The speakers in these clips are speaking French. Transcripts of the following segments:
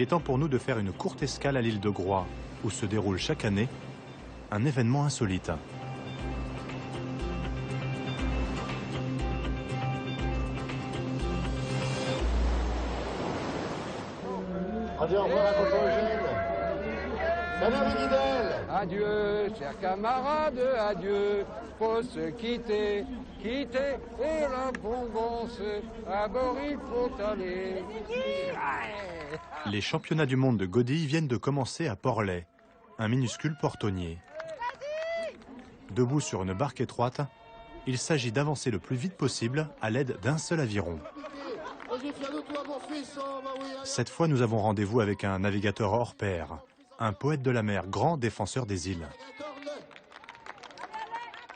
Il est temps pour nous de faire une courte escale à l'île de Groix, où se déroule chaque année un événement insolite. On dit au revoir à Coco Eugène. Salut Riguidel. Adieu, chers camarades, adieu. Faut se quitter, quitter, et la bombance, à bord il faut aller. Les championnats du monde de Godille viennent de commencer à Portlet, un minuscule portonnier. Debout sur une barque étroite, il s'agit d'avancer le plus vite possible à l'aide d'un seul aviron. Cette fois, nous avons rendez-vous avec un navigateur hors pair, un poète de la mer, grand défenseur des îles.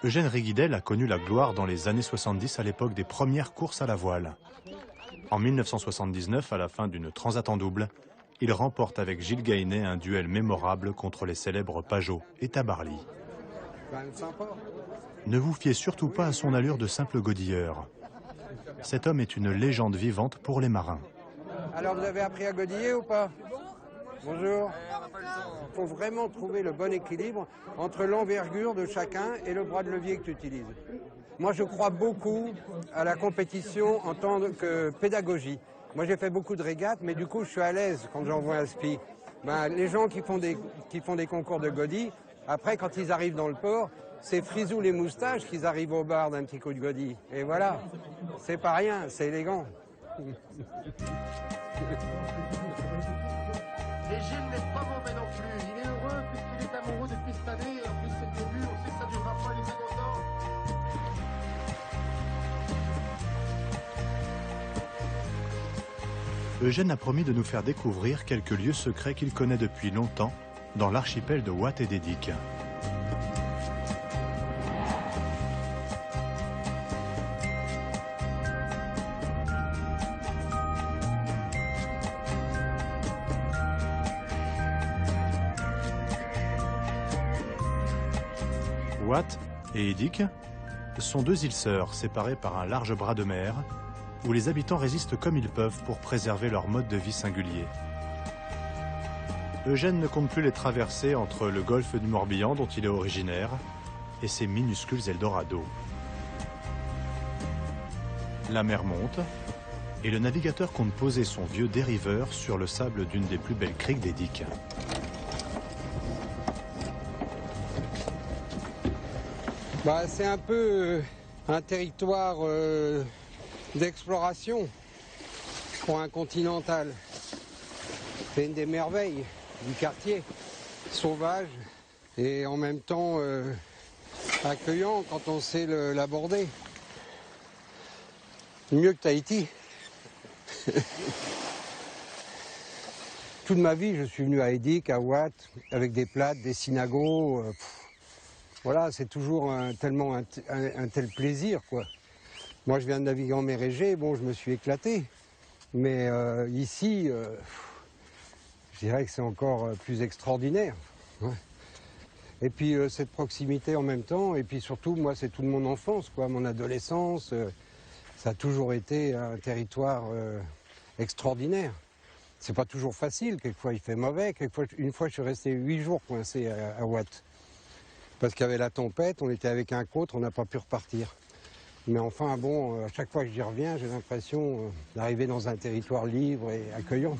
Eugène Riguidel a connu la gloire dans les années 70 à l'époque des premières courses à la voile. En 1979, à la fin d'une transat en double, il remporte avec Gilles Gainet un duel mémorable contre les célèbres Pajot et Tabarly. Ne vous fiez surtout pas à son allure de simple godilleur. Cet homme est une légende vivante pour les marins. Alors vous avez appris à godiller ou pas? Bonjour. Il faut vraiment trouver le bon équilibre entre l'envergure de chacun et le bras de levier que tu utilises. Moi, je crois beaucoup à la compétition en tant que pédagogie. Moi, j'ai fait beaucoup de régates, mais du coup, je suis à l'aise quand j'envoie un spi. Les gens qui font des concours de godille, après, quand ils arrivent dans le port, c'est frisou les moustaches qu'ils arrivent au bar d'un petit coup de godille. Et voilà, c'est pas rien, c'est élégant. Et Gilles n'est pas mauvais non plus. Il est heureux puisqu'il est amoureux depuis cette année. En plus, c'est le début. On sait que ça durera pas, il est content. Eugène a promis de nous faire découvrir quelques lieux secrets qu'il connaît depuis longtemps dans l'archipel de Watt et d'Edic. Watt et Edic sont deux îles sœurs séparées par un large bras de mer où les habitants résistent comme ils peuvent pour préserver leur mode de vie singulier. Eugène ne compte plus les traversées entre le golfe du Morbihan dont il est originaire et ses minuscules Eldorado. La mer monte et le navigateur compte poser son vieux dériveur sur le sable d'une des plus belles criques d'Edic. C'est un peu un territoire d'exploration pour un continental. C'est une des merveilles du quartier, sauvage et en même temps accueillant quand on sait l'aborder. Mieux que Tahiti. Toute ma vie, je suis venu à Edic, à Watt, avec des plates, des synagos. Voilà, c'est toujours tellement un tel plaisir, quoi. Moi, je viens de naviguer en mer Égée, bon, je me suis éclaté. Mais ici, je dirais que c'est encore plus extraordinaire. Ouais. Et puis, cette proximité en même temps, et puis surtout, moi, c'est toute mon enfance, quoi, mon adolescence. Ça a toujours été un territoire extraordinaire. C'est pas toujours facile, quelquefois il fait mauvais. Une fois, je suis resté 8 jours coincé à Watt. Parce qu'il y avait la tempête, on était avec un côte, on n'a pas pu repartir. Mais enfin, bon, à chaque fois que j'y reviens, j'ai l'impression d'arriver dans un territoire libre et accueillant.